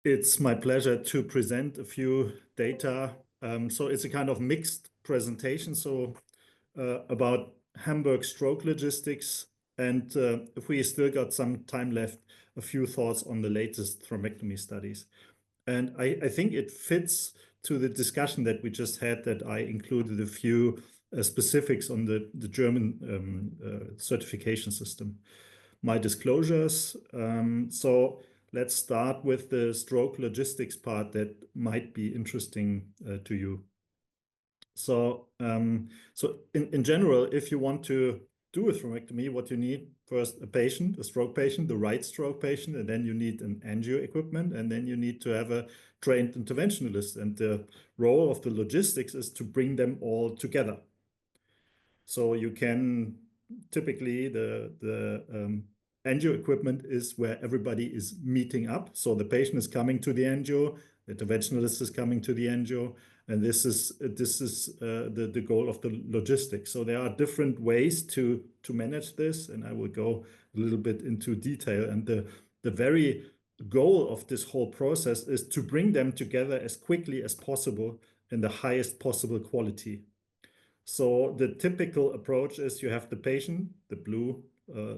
It's my pleasure to present a few data. So it's a kind of mixed presentation. So about Hamburg stroke logistics, and if we still got some time left, a few thoughts on the latest thrombectomy studies. And I think it fits to the discussion that we just had, that I included a few specifics on the German certification system. My disclosures. So let's start with the stroke logistics part that might be interesting to you. So, in general, if you want to do a thrombectomy, what you need first, a patient, a stroke patient, the right stroke patient, and then you need an angio equipment, and then you need to have a trained interventionalist. And the role of the logistics is to bring them all together. So you can typically the angio equipment is where everybody is meeting up. So the patient is coming to the angio, the interventionalist is coming to the angio, and this is the goal of the logistics. So there are different ways to manage this, and I will go a little bit into detail. And the very goal of this whole process is to bring them together as quickly as possible in the highest possible quality. So the typical approach is you have the patient, the blue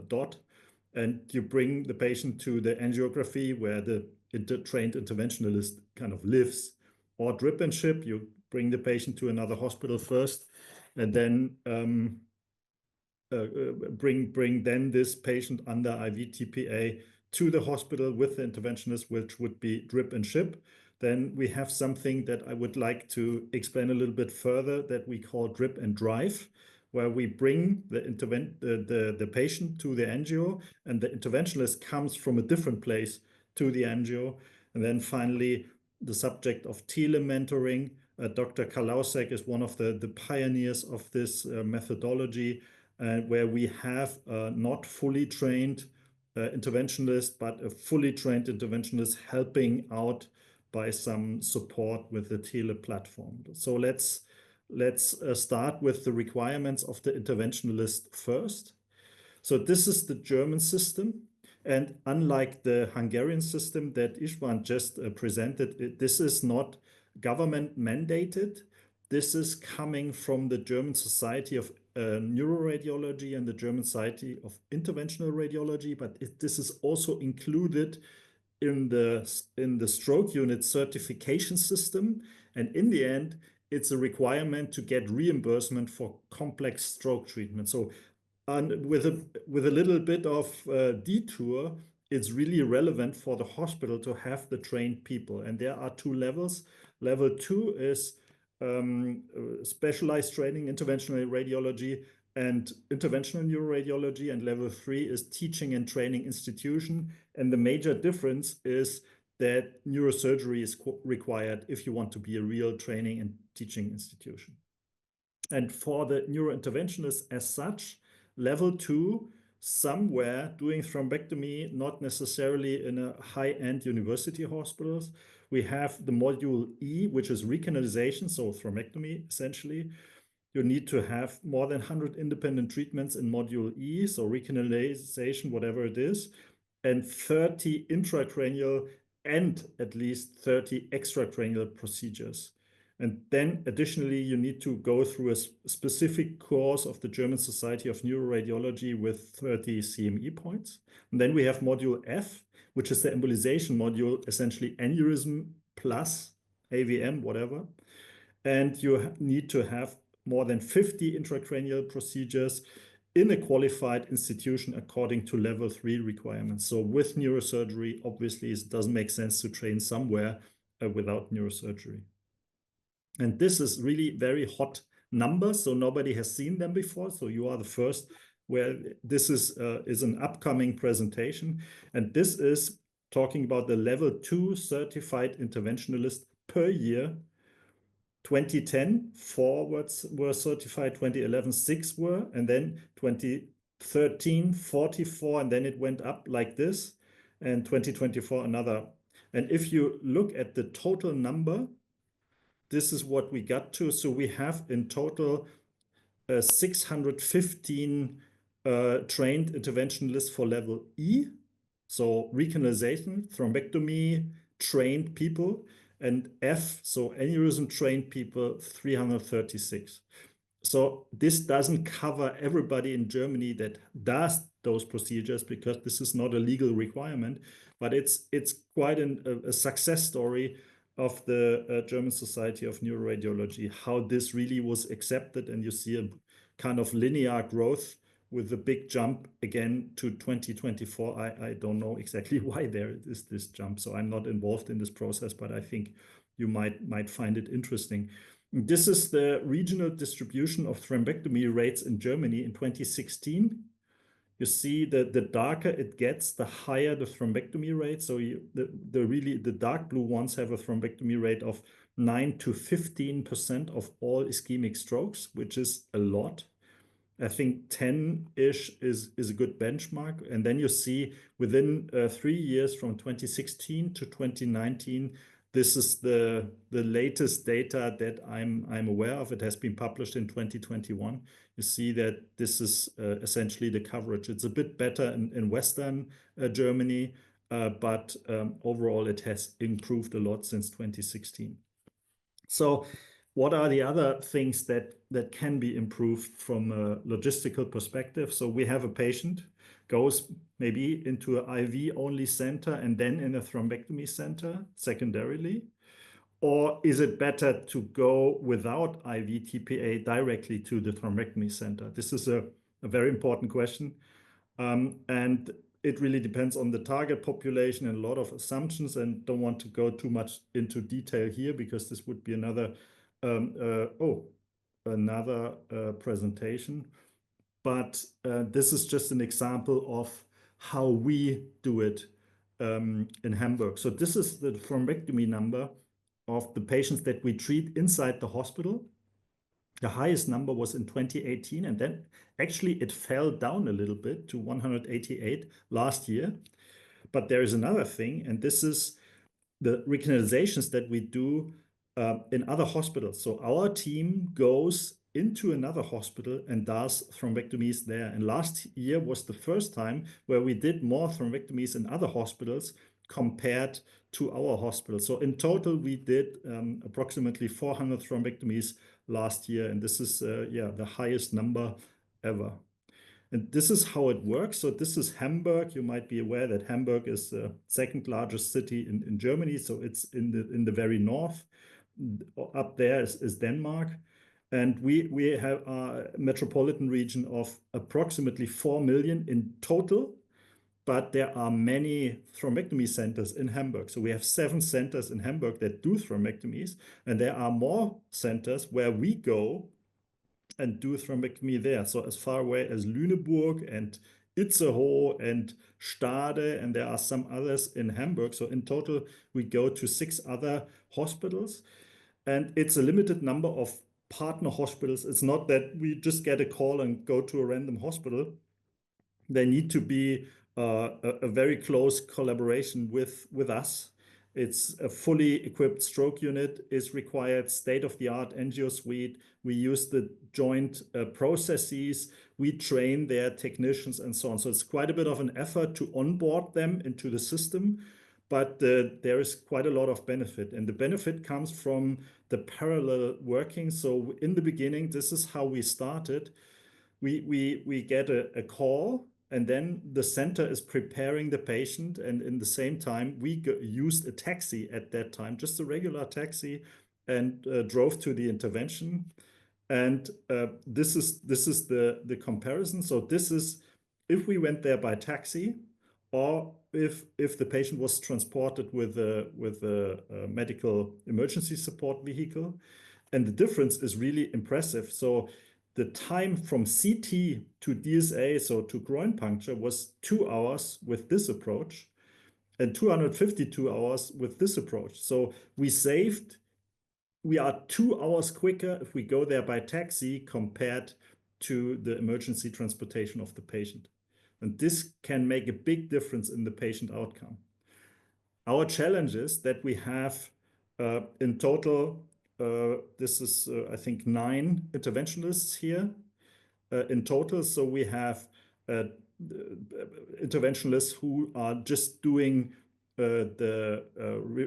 dot, and you bring the patient to the angiography where the trained interventionalist kind of lives. Or drip and ship, you bring the patient to another hospital first, and then bring then this patient under IV TPA to the hospital with the interventionist, which would be drip and ship. Then we have something that I would like to explain a little bit further that we call drip and drive, where we bring the patient to the angio, and the interventionalist comes from a different place to the angio. And then finally, the subject of tele-mentoring. Dr. Kalausek is one of the pioneers of this methodology, where we have not fully trained interventionalist, but a fully trained interventionalist helping out by some support with the tele platform. So let's start with the requirements of the interventionalist first. So this is the German system. And unlike the Hungarian system that István just presented, this is not government mandated. This is coming from the German Society of Neuroradiology and the German Society of Interventional Radiology, but this is also included in the stroke unit certification system. And in the end, it's a requirement to get reimbursement for complex stroke treatment. So with a little bit of detour, it's really relevant for the hospital to have the trained people. And there are two levels. Level 2 is specialized training, interventional radiology and interventional neuroradiology, and level 3 is teaching and training institution. And the major difference is that neurosurgery is required if you want to be a real training and teaching institution. And for the neurointerventionists as such, level 2, somewhere doing thrombectomy, not necessarily in a high-end university hospitals. We have the module E, which is recanalization, so thrombectomy essentially. You need to have more than 100 independent treatments in module E, so recanalization, whatever it is, and 30 intracranial and at least 30 extracranial procedures. And then additionally, you need to go through a specific course of the German Society of Neuroradiology with 30 CME points. And then we have module F, which is the embolization module, essentially aneurysm plus AVM, whatever. And you need to have more than 50 intracranial procedures in a qualified institution according to level 3 requirements. So with neurosurgery, obviously, it doesn't make sense to train somewhere without neurosurgery. And this is really very hot numbers, so nobody has seen them before. So you are the first where this is an upcoming presentation. And this is talking about the level 2 certified interventionalist per year. 2010, 4 were certified, 2011, 6 were, and then 2013, 44, and then it went up like this, and 2024, another. And if you look at the total number, this is what we got to. So we have in total 615 trained interventionalists for level E. So recanalization, thrombectomy, trained people, and F, so aneurysm trained people, 336. So this doesn't cover everybody in Germany that does those procedures because this is not a legal requirement, but it's quite a success story of the German Society of Neuroradiology, how this really was accepted, and you see a kind of linear growth with a big jump again to 2024. I don't know exactly why there is this jump, so I'm not involved in this process, but I think you might find it interesting. This is the regional distribution of thrombectomy rates in Germany in 2016. You see that the darker it gets, the higher the thrombectomy rate. So the dark blue ones have a thrombectomy rate of 9 to 15% of all ischemic strokes, which is a lot. I think 10-ish is a good benchmark. And then you see within 3 years from 2016 to 2019, this is the latest data that I'm aware of. It has been published in 2021. You see that this is essentially the coverage. It's a bit better in Western Germany, but overall it has improved a lot since 2016. So what are the other things that can be improved from a logistical perspective? So we have a patient goes maybe into an IV only center and then in a thrombectomy center secondarily. Or is it better to go without IV TPA directly to the thrombectomy center? This is a very important question. And it really depends on the target population and a lot of assumptions, and don't want to go too much into detail here because this would be another presentation. But this is just an example of how we do it in Hamburg. So this is the thrombectomy number of the patients that we treat inside the hospital. The highest number was in 2018, and then actually it fell down a little bit to 188 last year. But there is another thing, and this is the recanalizations that we do in other hospitals. So our team goes into another hospital and does thrombectomies there. And last year was the first time where we did more thrombectomies in other hospitals compared to our hospital. So in total, we did approximately 400 thrombectomies last year. And this is, the highest number ever. And this is how it works. So this is Hamburg. You might be aware that Hamburg is the second largest city in Germany. So it's in the very north. Up there is Denmark. And we have a metropolitan region of approximately 4 million in total. But there are many thrombectomy centers in Hamburg. So we have 7 centers in Hamburg that do thrombectomies. And there are more centers where we go and do thrombectomy there. So as far away as Lüneburg and Itzehoe and Stade, and there are some others in Hamburg. So in total, we go to 6 other hospitals. And it's a limited number of partner hospitals. It's not that we just get a call and go to a random hospital. There need to be a very close collaboration with us. It's a fully equipped stroke unit is required, state-of-the-art angio suite. We use the joint processes. We train their technicians and so on. So it's quite a bit of an effort to onboard them into the system, but there is quite a lot of benefit. And the benefit comes from the parallel working. So in the beginning, this is how we started. We get a call, and then the center is preparing the patient. And in the same time, we used a taxi at that time, just a regular taxi, and drove to the intervention. And this is the comparison. So this is if we went there by taxi, or if the patient was transported with a medical emergency support vehicle. And the difference is really impressive. So the time from CT to DSA, so to groin puncture, was 2 hours with this approach and 252 hours with this approach. So we are 2 hours quicker if we go there by taxi compared to the emergency transportation of the patient. And this can make a big difference in the patient outcome. Our challenge is that we have in total, this is, I think, 9 interventionalists here in total. So we have interventionalists who are just doing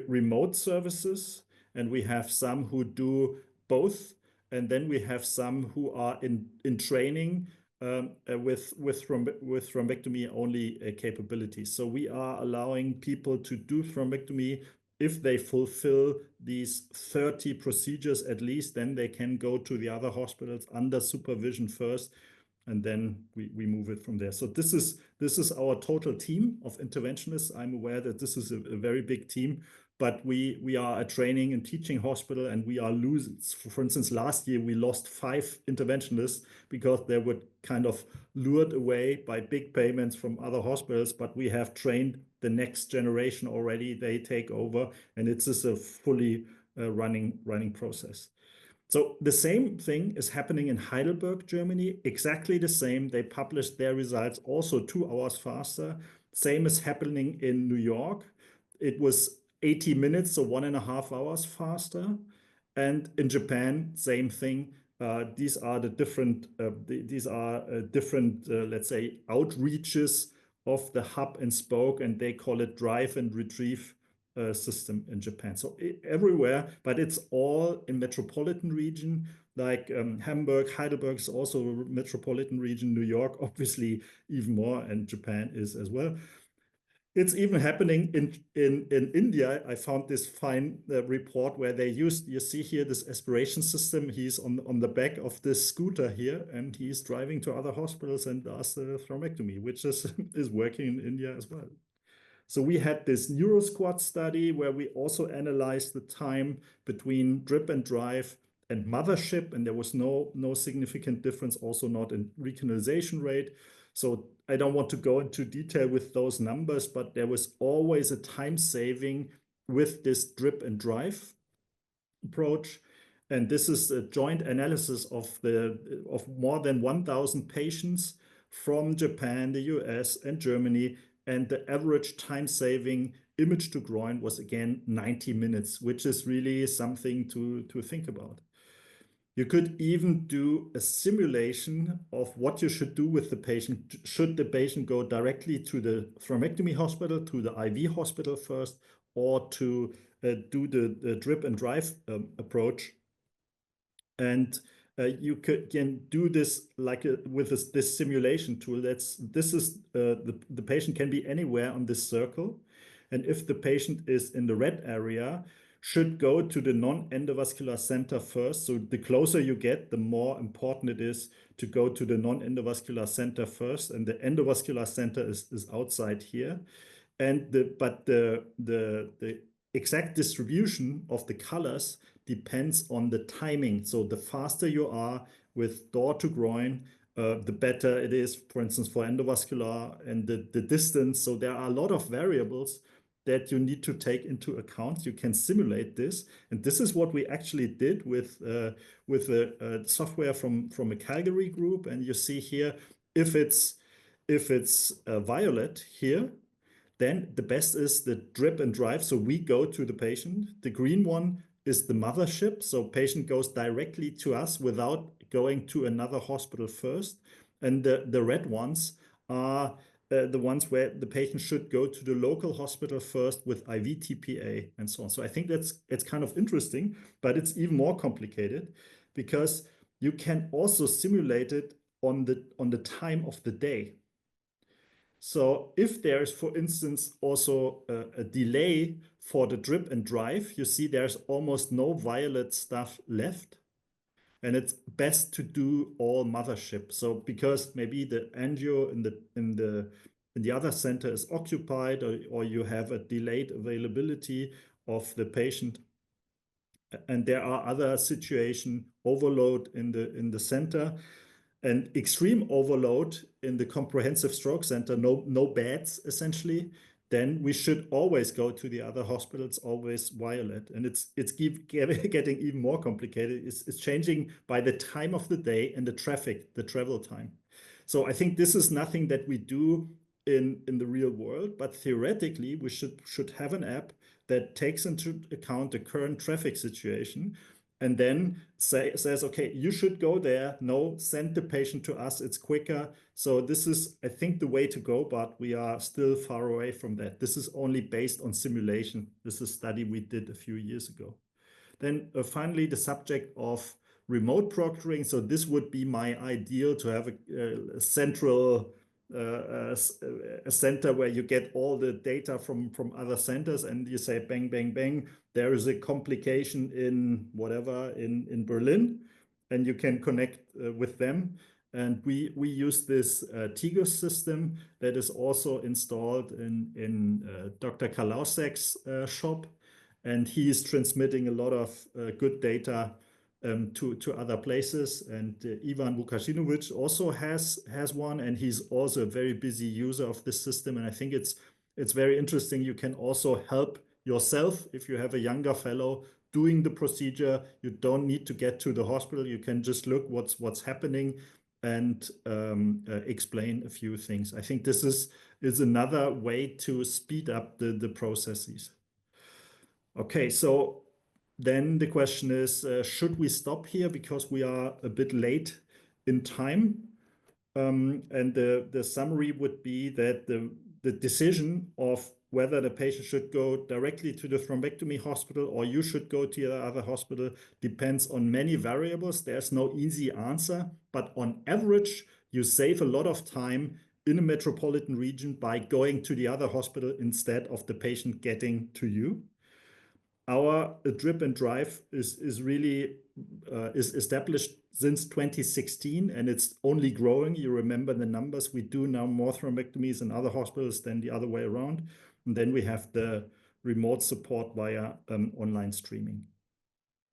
remote services, and we have some who do both, and then we have some who are in training with thrombectomy only capabilities. So we are allowing people to do thrombectomy if they fulfill these 30 procedures at least, then they can go to the other hospitals under supervision first, and then we move it from there. So this is our total team of interventionists. I'm aware that this is a very big team, but we are a training and teaching hospital, and we are losing. For instance, last year we lost 5 interventionists because they were kind of lured away by big payments from other hospitals. But we have trained the next generation already. They take over, and it's just a fully running process. So the same thing is happening in Heidelberg, Germany, exactly the same. They published their results also 2 hours faster. Same is happening in New York. It was 80 minutes, so 1.5 hours faster. And in Japan, same thing. These are the different, let's say, outreaches of the hub and spoke, and they call it drive and retrieve system in Japan. So everywhere, but it's all in metropolitan region, like Hamburg, Heidelberg is also a metropolitan region, New York, obviously even more, and Japan is as well. It's even happening in India. I found this fine report where they used, you see here, this aspiration system. He's on the back of this scooter here, and he's driving to other hospitals and does the thrombectomy, which is working in India as well. So we had this NeuroSquad study where we also analyzed the time between drip and drive and mothership, and there was no significant difference, also not in recanalization rate. So I don't want to go into detail with those numbers, but there was always a time saving with this drip and drive approach. And this is a joint analysis of more than 1,000 patients from Japan, the US, and Germany. And the average time saving image to groin was again 90 minutes, which is really something to think about. You could even do a simulation of what you should do with the patient. Should the patient go directly to the thrombectomy hospital, to the IV hospital first, or to do the drip and drive approach? And you can do this like with this simulation tool. The patient can be anywhere on this circle. And if the patient is in the red area, should go to the non-endovascular center first. So the closer you get, the more important it is to go to the non-endovascular center first. And the endovascular center is outside here. And the exact distribution of the colors depends on the timing. So the faster you are with door to groin, the better it is, for instance, for endovascular, and the distance. So there are a lot of variables that you need to take into account. You can simulate this. And this is what we actually did with the software from a Calgary group. And you see here, if it's violet here, then the best is the drip and drive. So we go to the patient. The green one is the mothership. So patient goes directly to us without going to another hospital first. And the red ones are the ones where the patient should go to the local hospital first with IV TPA and so on. So I think it's kind of interesting, but it's even more complicated because you can also simulate it on the time of the day. So if there's, for instance, also a delay for the drip and drive, you see there's almost no violet stuff left. And it's best to do all mothership. So because maybe the angio in the other center is occupied, or you have a delayed availability of the patient, and there are other situation, overload in the center, and extreme overload in the comprehensive stroke center, no beds essentially, then we should always go to the other hospitals, always violet. And it's getting even more complicated. It's changing by the time of the day and the traffic, the travel time. So I think this is nothing that we do in the real world, but theoretically we should have an app that takes into account the current traffic situation and then says, okay, you should go there. No, send the patient to us. It's quicker. So this is, I think, the way to go, but we are still far away from that. This is only based on simulation. This is a study we did a few years ago. Then finally, the subject of remote proctoring. So this would be my ideal, to have a central a center where you get all the data from other centers, and you say bang, bang, bang, there is a complication in whatever in Berlin, and you can connect with them. And we use this Tigos system that is also installed in Dr. Kalausek's shop, and he is transmitting a lot of good data to other places. And Ivan Vukashinovic also has one, and he's also a very busy user of this system. And I think it's very interesting. You can also help yourself if you have a younger fellow doing the procedure. You don't need to get to the hospital. You can just look what's happening and explain a few things. I think this is another way to speed up the processes. Okay, so then the question is, should we stop here because we are a bit late in time? And the summary would be that the decision of whether the patient should go directly to the thrombectomy hospital or you should go to the other hospital depends on many variables. There's no easy answer, but on average, you save a lot of time in a metropolitan region by going to the other hospital instead of the patient getting to you. Our drip and drive is really is established since 2016, and it's only growing. You remember the numbers. We do now more thrombectomies in other hospitals than the other way around. And then we have the remote support via online streaming.